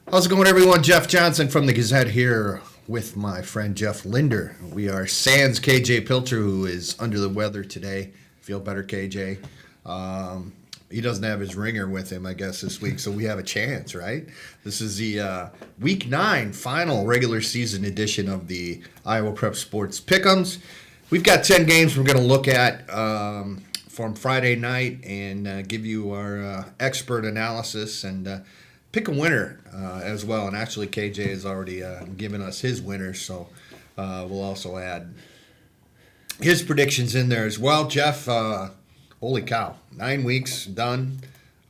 How's it going, everyone? Jeff Johnson from the Gazette here with my friend Jeff Linder. We are sans KJ Pilcher, who is under the weather today. Feel better, KJ. He doesn't have his ringer with him, I guess, this week, so we have a chance, right? This is the Week 9 final regular season edition of the Iowa Prep Sports Pick'ems. We've got 10 games we're going to look at from Friday night and give you our expert analysis and pick a winner as well. And actually, KJ has already given us his winner, so we'll also add his predictions in there as well. Jeff, holy cow, 9 weeks done,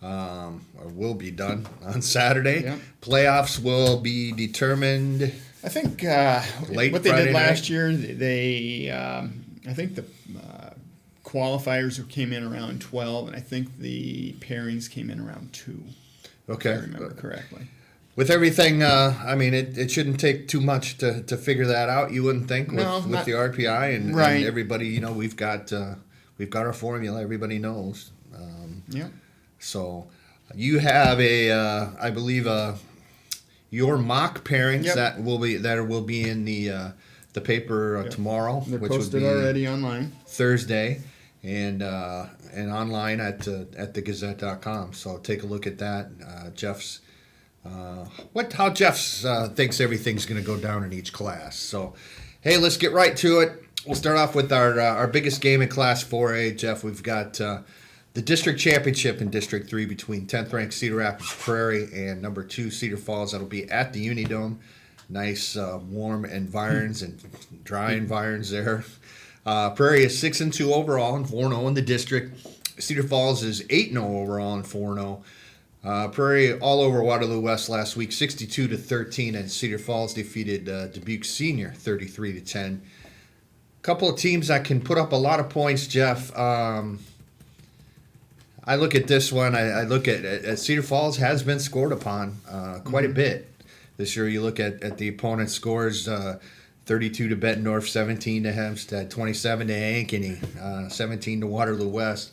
or will be done on Saturday. Yep. Playoffs will be determined. I think late what they Friday did last night. Year, they I think the qualifiers came in around 12, and I think the pairings came in around 2. Okay. If I remember correctly. With everything, I mean, it shouldn't take too much to figure that out. You wouldn't think with the RPI and everybody. You know, we've got our formula. Everybody knows. Yeah. So you have I believe your mock pairings that will be in the paper tomorrow. They're which posted would be already online. Thursday. And online at thegazette.com. So take a look at that. Jeff's how Jeff's thinks everything's going to go down in each class. So, hey, let's get right to it. We'll start off with our biggest game in Class 4A. Jeff, we've got the district championship in District 3 between 10th ranked Cedar Rapids Prairie and number 2 Cedar Falls. That'll be at the Unidome. Nice warm environs and dry environs there. Prairie is 6-2 overall and 4-0 in the district. Cedar Falls is 8-0 overall and 4-0. Prairie all over Waterloo West last week, 62-13, and Cedar Falls defeated Dubuque Senior 33-10. Couple of teams that can put up a lot of points, Jeff. I look at this one. I look at Cedar Falls has been scored upon quite a bit this year. You look at the opponent's scores. 32 to Bettendorf, 17 to Hempstead, 27 to Ankeny, 17 to Waterloo West.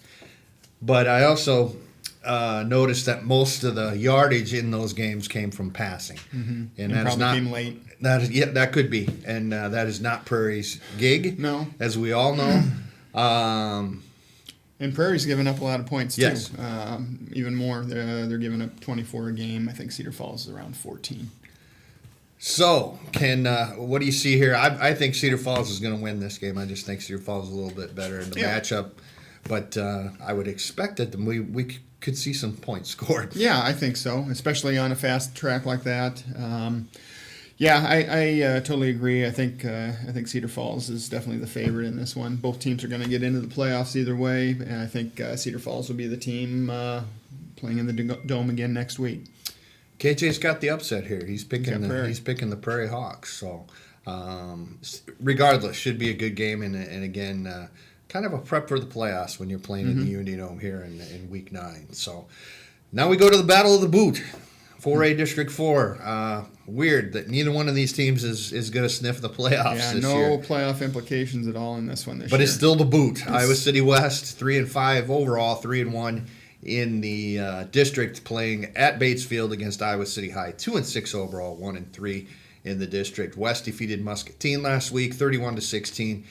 But I also noticed that most of the yardage in those games came from passing, and that is not came late. That could be, and that is not Prairie's gig. No, as we all know. And Prairie's given up a lot of points too. Yes. Even more. They're giving up 24 a game. I think Cedar Falls is around 14. So, what do you see here? I think Cedar Falls is going to win this game. I just think Cedar Falls is a little bit better in the matchup. But I would expect that we could see some points scored. Yeah, I think so, especially on a fast track like that. I totally agree. I think Cedar Falls is definitely the favorite in this one. Both teams are going to get into the playoffs either way, and I think Cedar Falls will be the team playing in the Dome again next week. KJ's got the upset here. He's picking the Prairie Hawks. So, regardless, should be a good game. And again, kind of a prep for the playoffs when you're playing in the Unidome here in Week 9. So, now we go to the Battle of the Boot, 4A District 4. Weird that neither one of these teams is going to sniff the playoffs this year. No playoff implications at all in this one this year. But it's still the Boot. Iowa City West, 3-5 overall, 3-1. In the district, playing at Batesfield against Iowa City High, 2-6 overall, 1-3 in the district. West defeated Muscatine last week, 31-16.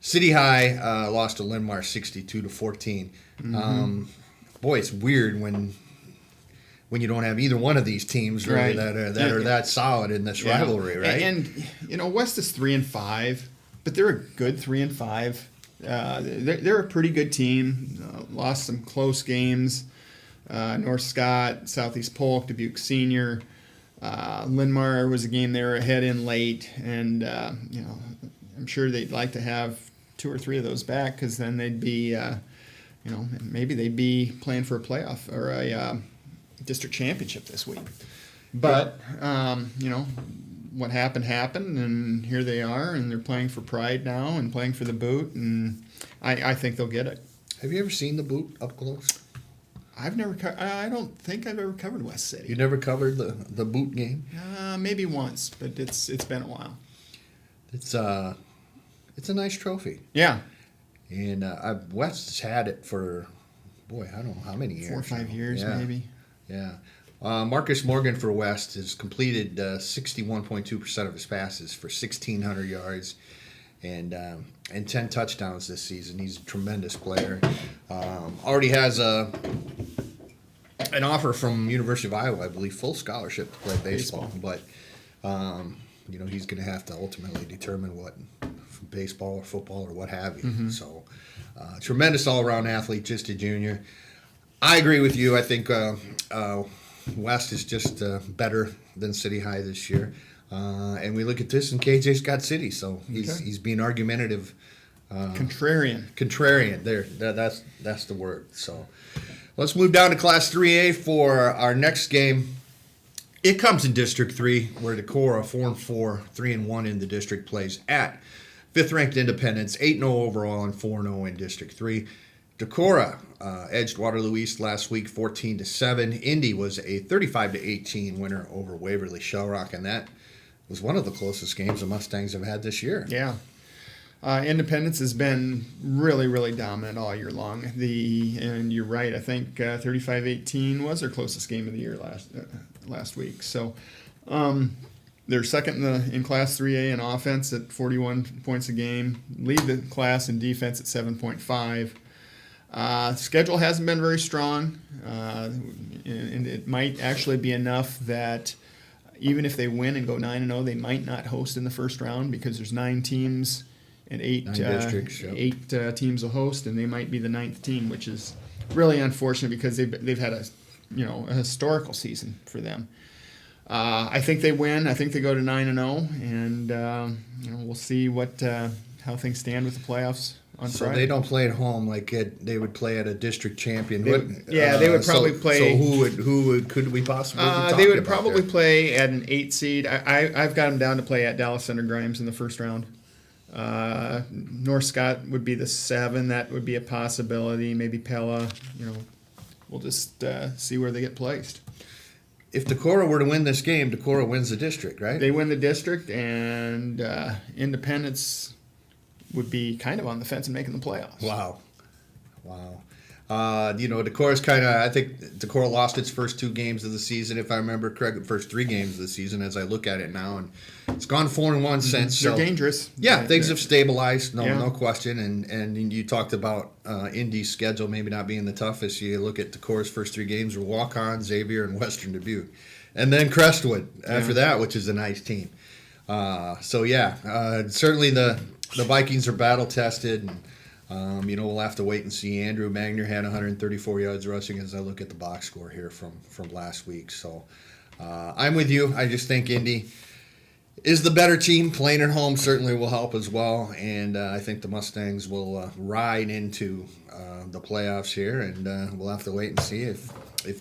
City High lost to Linn 62-14. Boy, it's weird when you don't have either one of these teams really that are that solid in this rivalry, right? And West is 3-5, but they're a good 3-5. They're a pretty good team. Lost some close games. North Scott, Southeast Polk, Dubuque Senior. Linn was a game they were ahead in late, and I'm sure they'd like to have 2 or 3 of those back because then they'd be, maybe they'd be playing for a playoff or a district championship this week. But what happened, and here they are, and they're playing for pride now and playing for the Boot, and I think they'll get it. Have you ever seen the Boot up close? I don't think I've ever covered West City. You never covered the Boot game? Maybe once, but it's been a while. It's a nice trophy. Yeah. And West's had it for, boy, I don't know how many years. 4 or 5 years, maybe. Yeah. Marcus Morgan for West has completed 61.2% of his passes for 1,600 yards and 10 touchdowns this season. He's a tremendous player. Already has an offer from University of Iowa, I believe, full scholarship to play baseball. But he's going to have to ultimately determine what baseball or football or what have you. So tremendous all-around athlete, just a junior. I agree with you. I think West is just better than City High this year. And we look at this, and KJ's got City, so he's being argumentative. Contrarian. There, that's the word. So let's move down to Class 3A for our next game. It comes in District 3, where Decorah, 4-4, 3-1 in the district, plays at 5th-ranked Independence, 8-0 overall and 4-0 in District 3. Decorah edged Waterloo East last week, 14-7. Indy was a 35-18 winner over Waverly Shellrock, and that was one of the closest games the Mustangs have had this year. Yeah. Independence has been really, really dominant all year long. And you're right, I think 35-18 was their closest game of the year last week. So they're second in Class 3A in offense at 41 points a game, lead the class in defense at 7.5. Schedule hasn't been very strong, and it might actually be enough that even if they win and go 9-0, they might not host in the first round because there's 9 teams and 8 districts, eight teams will host, and they might be the 9th team, which is really unfortunate because they've had a historical season for them. I think they win. I think they go to 9-0, and we'll see how things stand with the playoffs on Friday. So they don't play at home like they would play at a district champion. They would probably play. So who could we possibly be talking They would about probably there? play at an 8 seed. I've got them down to play at Dallas Center Grimes in the first round. North Scott would be the 7. That would be a possibility. Maybe Pella. We'll just see where they get placed. If Decorah were to win this game, Decorah wins the district, right? They win the district, and Independence would be kind of on the fence and making the playoffs. Wow. Decorah's I think Decorah lost its first 2 games of the season, if I remember correctly, the first 3 games of the season as I look at it now, and it's gone 4-1 since. They're dangerous. Yeah, things have stabilized, no question, and you talked about Indy's schedule maybe not being the toughest. You look at Decorah's first 3 games were Walk-On, Xavier, and Western Dubuque, and then Crestwood after that, which is a nice team. Certainly the Vikings are battle-tested, and we'll have to wait and see. Andrew Magner had 134 yards rushing as I look at the box score here from last week. So I'm with you. I just think Indy is the better team. Playing at home certainly will help as well. And I think the Mustangs will ride into the playoffs here. And we'll have to wait and see if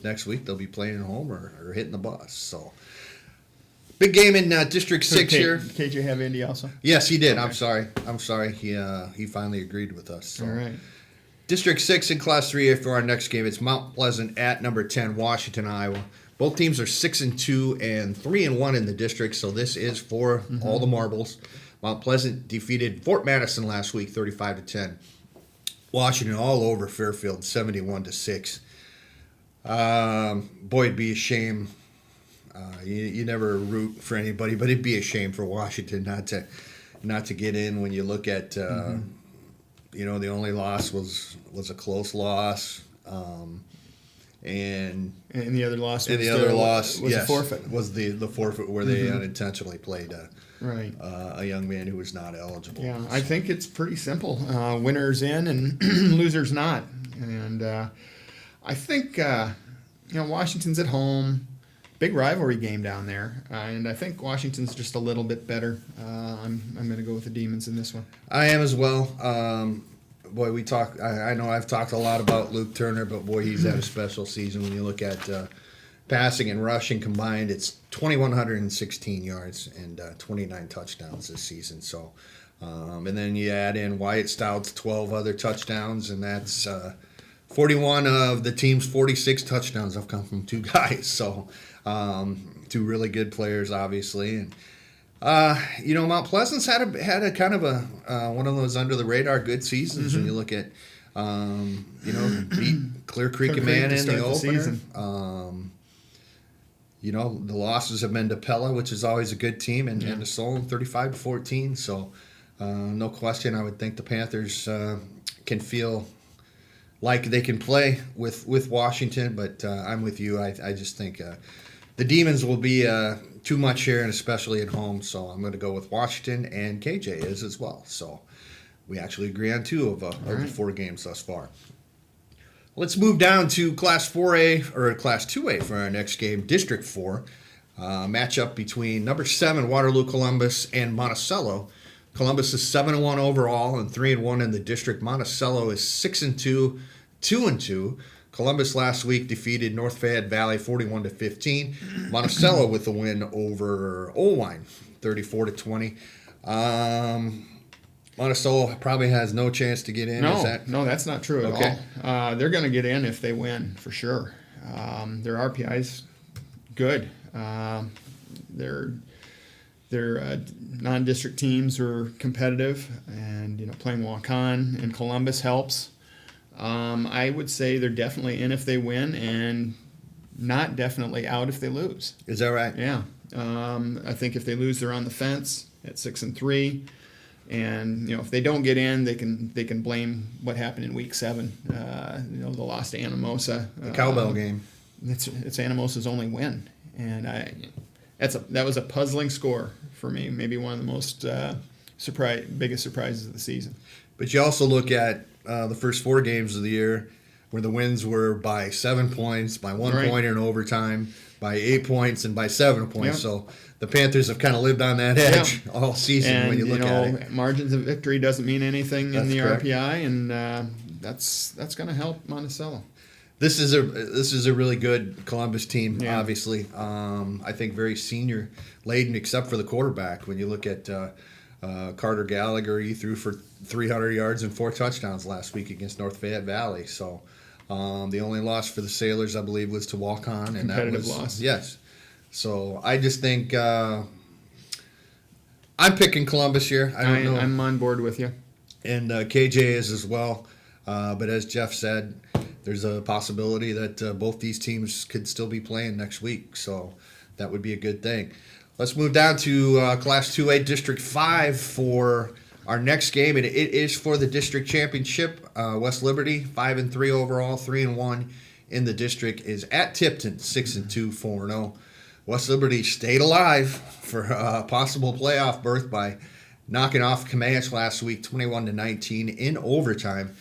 next week they'll be playing at home or hitting the bus. So big game in District 6 here. KJ have Indy also? Yes, he did. Okay. I'm sorry. He finally agreed with us. So. All right. District 6 in Class 3A for our next game. It's Mount Pleasant at number 10, Washington, Iowa. Both teams are 6-2 and 3-1 in the district, so this is for all the marbles. Mount Pleasant defeated Fort Madison last week, 35-10. Washington all over Fairfield, 71-6. It'd be a shame. You never root for anybody, but it'd be a shame for Washington not to get in when you look at the only loss was a close loss, and the other loss was a forfeit. Was the forfeit where they unintentionally played a young man who was not eligible. Yeah, I think it's pretty simple. Winners in and losers not, and I think Washington's at home. Big rivalry game down there, and I think Washington's just a little bit better. I'm going to go with the Demons in this one. I am as well. We talk. I know I've talked a lot about Luke Turner, but boy, he's had a special season. When you look at passing and rushing combined, it's 2,116 yards and 29 touchdowns this season. So, and then you add in Wyatt Stout's 12 other touchdowns, and that's 41 of the team's 46 touchdowns have come from 2 guys. So. 2 really good players, obviously, and Mount Pleasant's had a kind of a one of those under the radar good seasons when you look at beat Clear Creek and Manning in the opener. the losses have been to Pella, which is always a good team, and to Solon 35-14. So no question, I would think the Panthers can feel like they can play with Washington, but I'm with you. I just think the Demons will be too much here, and especially at home. So I'm going to go with Washington, and KJ is as well. So we actually agree on 2 of the 4 games thus far. Let's move down to Class 4A or Class 2A for our next game, District 4. Matchup between number 7 Waterloo Columbus and Monticello. Columbus is 7-1 overall and 3-1 in the district. Monticello is 6-2, 2-2. Columbus last week defeated North Fayette Valley 41-15. Monticello with the win over Olwine 34-20. Monticello probably has no chance to get in. No, that's not true at all. They're going to get in if they win, for sure. Their RPI's good. Their non-district teams are competitive, and playing walk-on in Columbus helps. I would say they're definitely in if they win, and not definitely out if they lose. Is that right? Yeah. I think if they lose, they're on the fence at 6-3. And if they don't get in, they can blame what happened in Week 7. The loss to Anamosa. The cowbell game. It's Anamosa's only win, and that was a puzzling score for me. Maybe one of the most biggest surprises of the season. But you also look at the first 4 games of the year, where the wins were by 7 points, by 1 point in overtime, by 8 points, and by 7 points. Yep. So the Panthers have kind of lived on that edge all season. And, when you look at it. Margins of victory doesn't mean anything in the correct. RPI, and that's going to help Monticello. This is a really good Columbus team. Yeah. Obviously, I think very senior laden, except for the quarterback. When you look at Carter Gallagher, he threw for 300 yards and 4 touchdowns last week against North Fayette Valley. So the only loss for the Sailors, I believe, was to walk-on, and that was loss. Yes. So I just think I'm picking Columbus here. I don't know. I'm on board with you. And KJ is as well. But as Jeff said, there's a possibility that both these teams could still be playing next week. So that would be a good thing. Let's move down to Class 2A District 5 for our next game. And it is for the district championship. West Liberty, 5-3 overall, 3-1 in the district, is at Tipton, 6-2, 4-0. West Liberty stayed alive for a possible playoff berth by knocking off Comanche last week, 21-19 in overtime.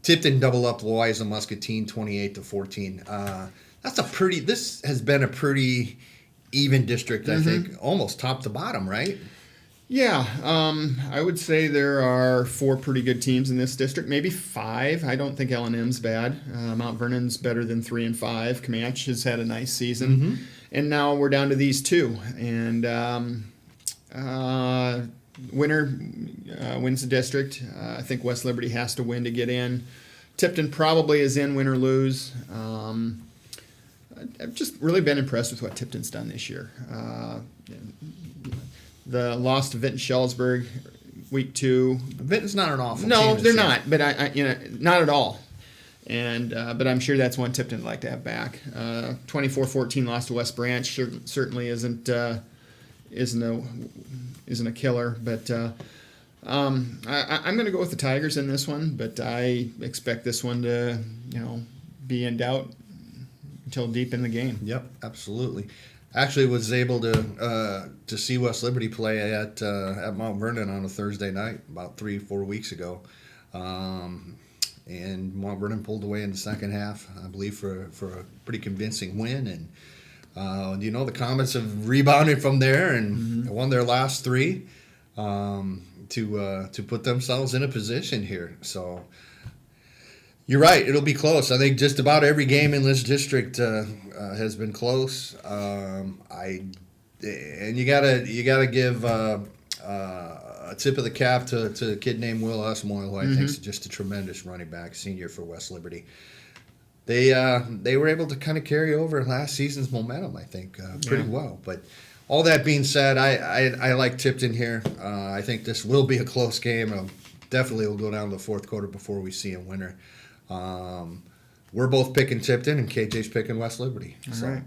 Tipton double up Loiza Muscatine, 28-14. This has been a pretty even district, I think, almost top to bottom, right? Yeah, I would say there are 4 pretty good teams in this district, maybe 5. I don't think L&M's bad. Mount Vernon's better than 3-5. Comanche has had a nice season. And now we're down to these 2. And winner wins the district. I think West Liberty has to win to get in. Tipton probably is in, win or lose. I've just really been impressed with what Tipton's done this year. The loss to Vinton Schellsburg, week 2. Vinton's not an awful team. No, they're not. But not at all. And but I'm sure that's one Tipton would like to have back. 24-14 loss to West Branch certainly isn't a killer. But I'm going to go with the Tigers in this one. But I expect this one to be in doubt until deep in the game. Yep, absolutely. Actually, was able to see West Liberty play at Mount Vernon on a Thursday night about 3-4 weeks ago, and Mount Vernon pulled away in the second half, I believe, for a pretty convincing win. And the Comets have rebounded from there and won their last 3 to put themselves in a position here. So. You're right. It'll be close. I think just about every game in this district has been close. And you gotta give a tip of the cap to a kid named Will Usmoyle, who I think is just a tremendous running back, senior for West Liberty. They were able to kind of carry over last season's momentum, I think, pretty well. But all that being said, I like Tipton here. I think this will be a close game. Definitely will go down to the fourth quarter before we see a winner. We're both picking Tipton, and KJ's picking West Liberty. All right.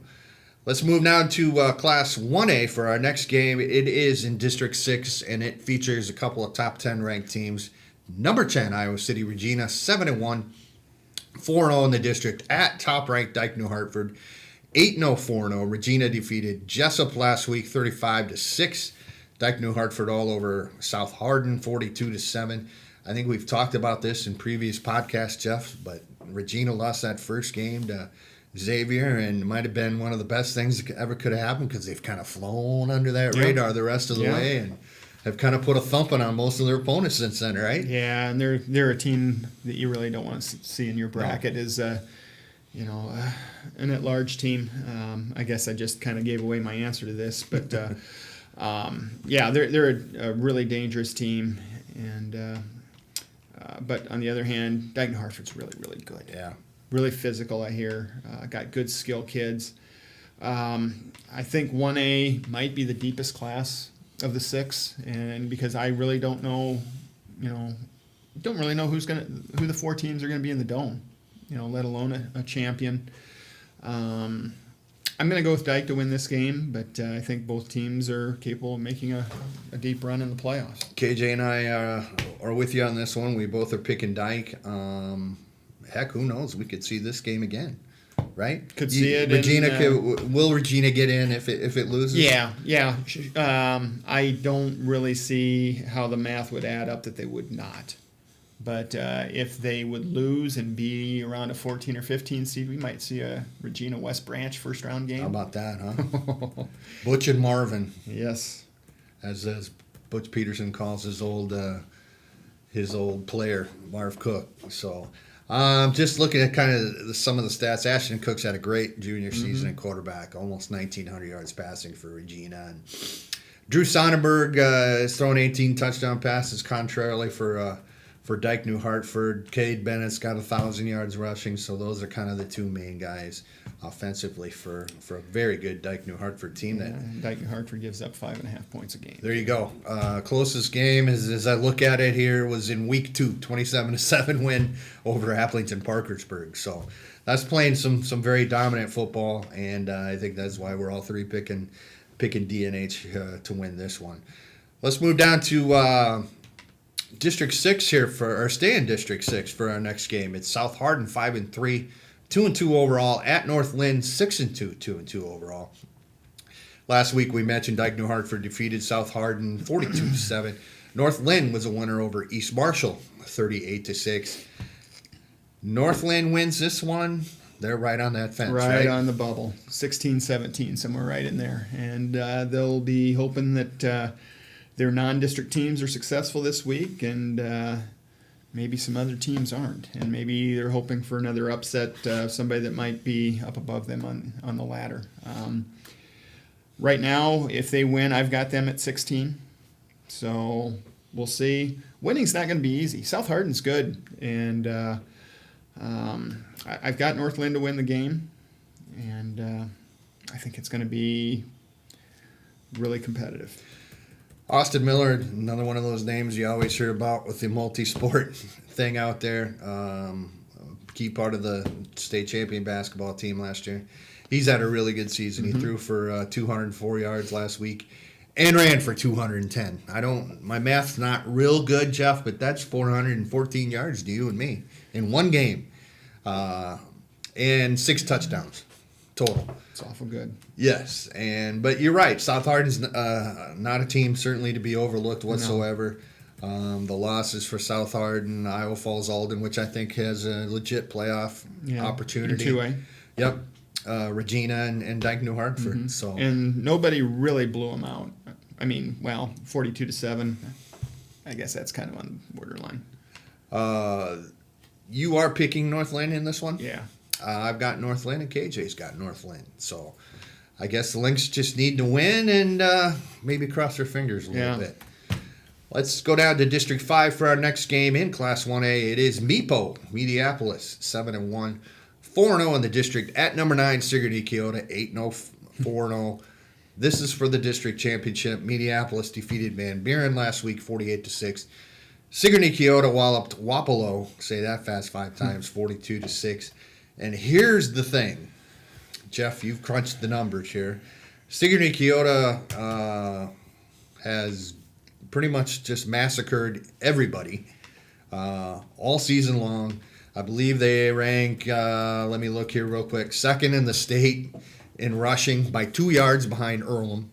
Let's move now to Class 1A for our next game. It is in District 6, and it features a couple of top 10 ranked teams. Number 10, Iowa City, Regina, 7-1, 4-0 in the district at top-ranked Dike-New Hartford, 8-0, 4-0. Regina defeated Jessup last week, 35-6. Dike-New Hartford all over South Hardin, 42-7. I think we've talked about this in previous podcasts, Jeff, but Regina lost that first game to Xavier, and it might have been one of the best things that ever could have happened because they've kind of flown under that radar the rest of the way and have kind of put a thumping on most of their opponents since then, right? Yeah, and they're a team that you really don't want to see in your bracket. Is an at-large team. I guess I just kind of gave away my answer to this, but they're a really dangerous team, and but on the other hand, Dike-New Hartford's really, really good. Yeah. Really physical, I hear. Got good skill kids. I think 1A might be the deepest class of the 6, and because I really don't know, don't really know who the 4 teams are gonna be in the dome, let alone a champion. I'm gonna go with Dike to win this game, but I think both teams are capable of making a deep run in the playoffs. KJ and I are with you on this one. We both are picking Dike. Heck, who knows? We could see this game again, right? Could see it. Regina, will Regina get in if it loses? Yeah. I don't really see how the math would add up that they would not. But if they would lose and be around a 14 or 15 seed, we might see a Regina West Branch first round game. How about that, huh? Butch and Marvin. Yes. As Butch Peterson calls his old player, Marv Cook. So. Just looking at kind of some of the stats, Ashton Cooks had a great junior season at quarterback, almost 1,900 yards passing for Regina. And Drew Sonnenberg has thrown 18 touchdown passes, contrarily for Dike-New Hartford. Cade Bennett's got 1,000 yards rushing, so those are kind of the two main guys offensively for a very good Dike-New Hartford team. Dike-New Hartford gives up 5.5 points a game. There you go. Closest game, as I look at it here, was in week 2, 27-7 win over Applington Parkersburg. So that's playing some very dominant football, and I think that's why we're all three picking D&H to win this one. Let's move down to District 6 here stay in District 6 for our next game. It's South Hardin 5-3. 2-2 overall at Northland, 6-2, 2-2 overall. Last week we mentioned Dike-New Hartford defeated South Hardin 42-7. Northland was a winner over East Marshall, 38-6. Northland wins this one. They're right on that fence, right? Right on the bubble, 16-17, somewhere right in there, and they'll be hoping that their non-district teams are successful this week, and maybe some other teams aren't, and maybe they're hoping for another upset, somebody that might be up above them on the ladder. Right now, if they win, I've got them at 16, so we'll see. Winning's not going to be easy. South Hardin's good, and I've got Northland to win the game, and I think it's going to be really competitive. Austin Miller, another one of those names you always hear about with the multi-sport thing out there. Key part of the state champion basketball team last year. He's had a really good season. He threw for 204 yards last week and ran for 210. My math's not real good, Jeff, but that's 414 yards to you and me in one game. And 6 touchdowns total. It's awful good. Yes, but you're right. South Hardin's not a team certainly to be overlooked whatsoever. No. The losses for South Hardin, Iowa Falls Alden, which I think has a legit playoff opportunity. In 2A. Yep. Regina and Dike-New Hartford. So and nobody really blew them out. I mean, 42-7. I guess that's kind of on the borderline. You are picking Northland in this one? Yeah. I've got Northland and KJ's got Northland. So I guess the Lynx just need to win and maybe cross their fingers a little bit. Let's go down to District 5 for our next game in Class 1A. It is Mediapolis, 7-1, 4-0 in the district at number 9, Sigourney-Keota, 8-0, 4-0. This is for the district championship. Mediapolis defeated Van Buren last week, 48-6. Sigourney-Keota walloped Waterloo, say that fast 5 times, 42-6. And here's the thing. Jeff, you've crunched the numbers here. Sigourney-Keota has pretty much just massacred everybody all season long. I believe they rank, let me look here real quick, second in the state in rushing by 2 yards behind Earlham.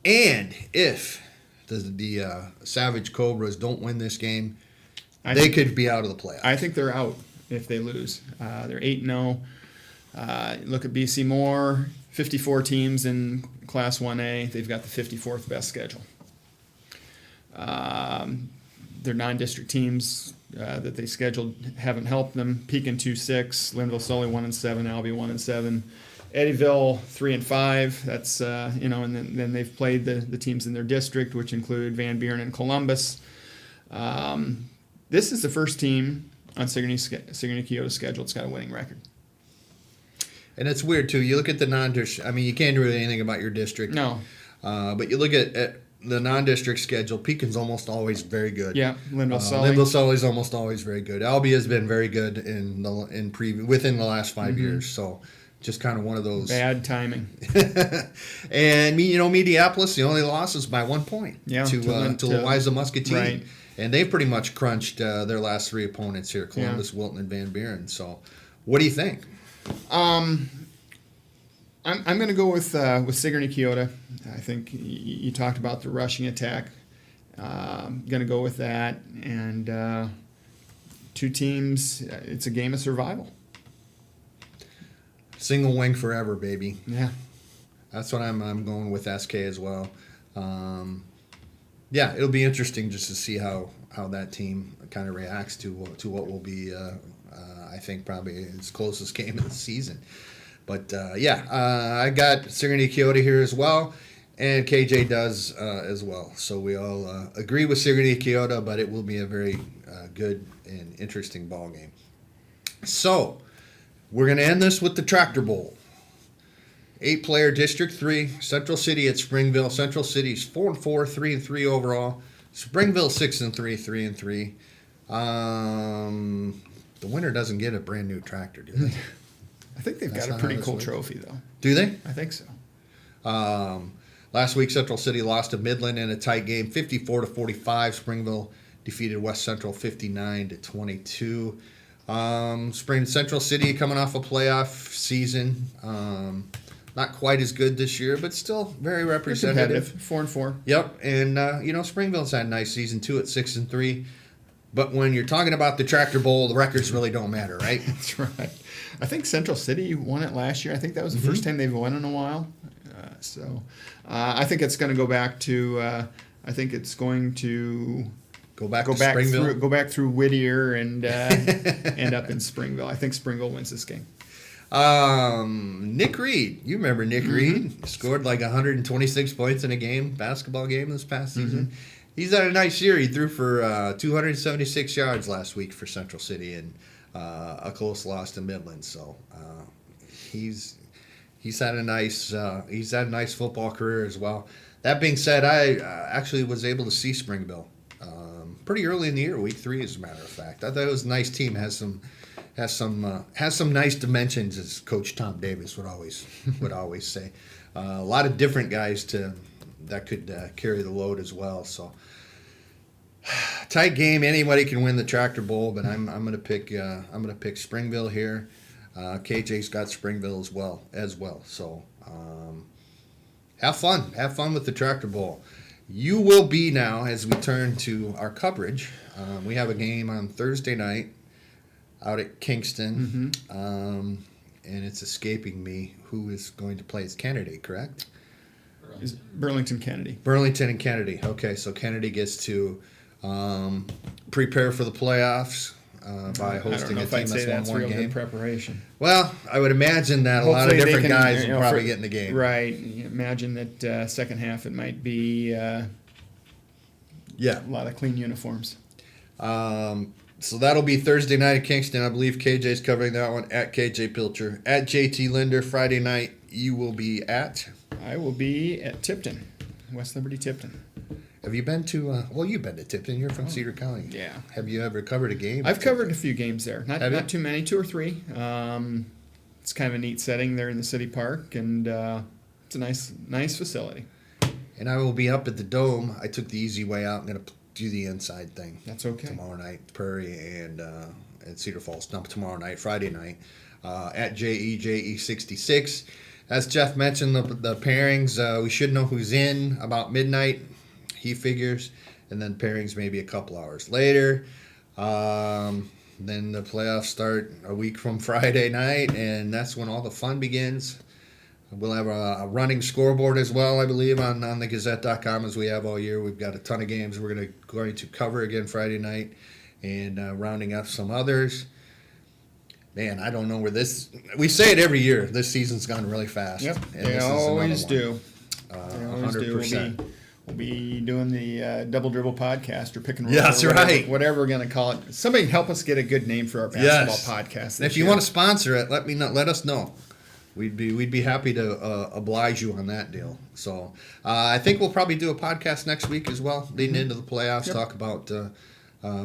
And if the Savage Cobras don't win this game, they could be out of the playoffs. I think they're out if they lose. They're 8-0. Look at BC Moore, 54 teams in Class 1A. They've got the 54th best schedule. Their non-district teams that they scheduled haven't helped them. Pekin 2-6, Linville Sully 1-7, Albie 1-7, Eddyville 3-5. That's and then they've played the teams in their district, which include Van Buren and Columbus. This is the first team on Sigourney-Keota's schedule that's got a winning record. And it's weird too. You look at the non-district. I mean, you can't do really anything about your district. No. But you look at the non-district schedule. Pekin's almost always very good. Yeah, Linville Sully. Linville Sully's almost always very good. Albie has been very good within the last 5 years. So, just kind of one of those bad timing. And Mediapolis, the only loss is by 1 point. Yeah, to Louisa Muscatine. Right. And they've pretty much crunched their last three opponents here: Columbus, Wilton, and Van Buren. So, what do you think? I'm going to go with Sigourney-Keota. I think you talked about the rushing attack. Going to go with that. And two teams, it's a game of survival. Single wing forever, baby. Yeah. That's what I'm going with SK as well. It'll be interesting just to see how that team kind of reacts to what will be, I think, probably its closest game of the season. But, I got Sigourney-Keota here as well, and KJ does as well. So we all agree with Sigourney-Keota, but it will be a very good and interesting ball game. So we're going to end this with the Tractor Bowl. 8-player District 3, Central City at Springville. Central City's 4-4, 3-3 overall. Springville 6-3, 3-3. The winner doesn't get a brand new tractor, do they? I think they've got a pretty cool trophy, though. Do they? I think so. Last week, Central City lost to Midland in a tight game, 54-45. Springville defeated West Central 59-22. Central City coming off a playoff season. Not quite as good this year, but still very representative. 4-4. Yep, and Springville's had a nice season too at 6-3. But when you're talking about the Tractor Bowl, the records really don't matter, right? That's right. I think Central City won it last year. I think that was the first time they've won in a while. I think it's going to go back to. Go back through Whittier and end up in Springville. I think Springville wins this game. Nick Reed, you remember Nick Reed? Scored like 126 points in a basketball game this past season. He's had a nice year. He threw for 276 yards last week for Central City and a close loss to Midland. So he's had a nice football career as well. That being said, I actually was able to see Springville pretty early in the year, week 3, as a matter of fact. I thought it was a nice team. Has some nice dimensions, as Coach Tom Davis would always say. A lot of different guys that could carry the load as well. So tight game. Anybody can win the Tractor Bowl, but I'm gonna pick Springville here. KJ's got Springville as well. So have fun with the Tractor Bowl. You will be now, as we turn to our coverage. We have a game on Thursday night out at Kingston, and it's escaping me who is going to play. It's Kennedy, correct? Is Burlington Kennedy. Burlington and Kennedy. Okay, so Kennedy gets to prepare for the playoffs by hosting a team that's won one game. Good preparation. Well, I would imagine that a lot of different guys will probably get in the game. Right. You imagine that second half it might be a lot of clean uniforms. So that'll be Thursday night at Kingston. I believe KJ's covering that one at KJ Pilcher. At JT Linder, Friday night, you will be at? I will be at Tipton, West Liberty Tipton. Have you been to, you've been to Tipton. You're from Cedar County. Yeah. Have you ever covered a game? I've covered a few games there. Not too many, 2 or 3. it's kind of a neat setting there in the city park, and it's a nice facility. And I will be up at the Dome. I took the easy way out. I'm going to do the inside thing. That's okay. Tomorrow night, Prairie and Cedar Falls. Not tomorrow night, Friday night, at JE 66. As Jeff mentioned, the pairings, we should know who's in about midnight, he figures. And then pairings maybe a couple hours later. Then the playoffs start a week from Friday night, and that's when all the fun begins. We'll have a running scoreboard as well, I believe, on the Gazette.com as we have all year. We've got a ton of games we're going to cover again Friday night, and rounding up some others. Man, I don't know where this... We say it every year. This season's gone really fast. Yep, and they always do. They always do. 100%. We'll be doing the Double Dribble podcast or pick and roll. Yeah, that's right. Whatever we're going to call it. Somebody help us get a good name for our basketball podcast. And if you want to sponsor it, let us know. We'd be happy to oblige you on that deal. So I think we'll probably do a podcast next week as well, leading into the playoffs. Yep. Talk about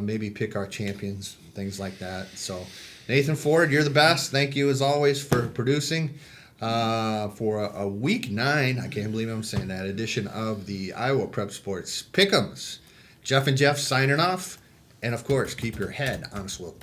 maybe pick our champions, things like that. So Nathan Ford, you're the best. Thank you as always for producing. For a week 9, I can't believe I'm saying that, edition of the Iowa Prep Sports Pick'ems. Jeff and Jeff signing off. And, of course, keep your head on a swivel.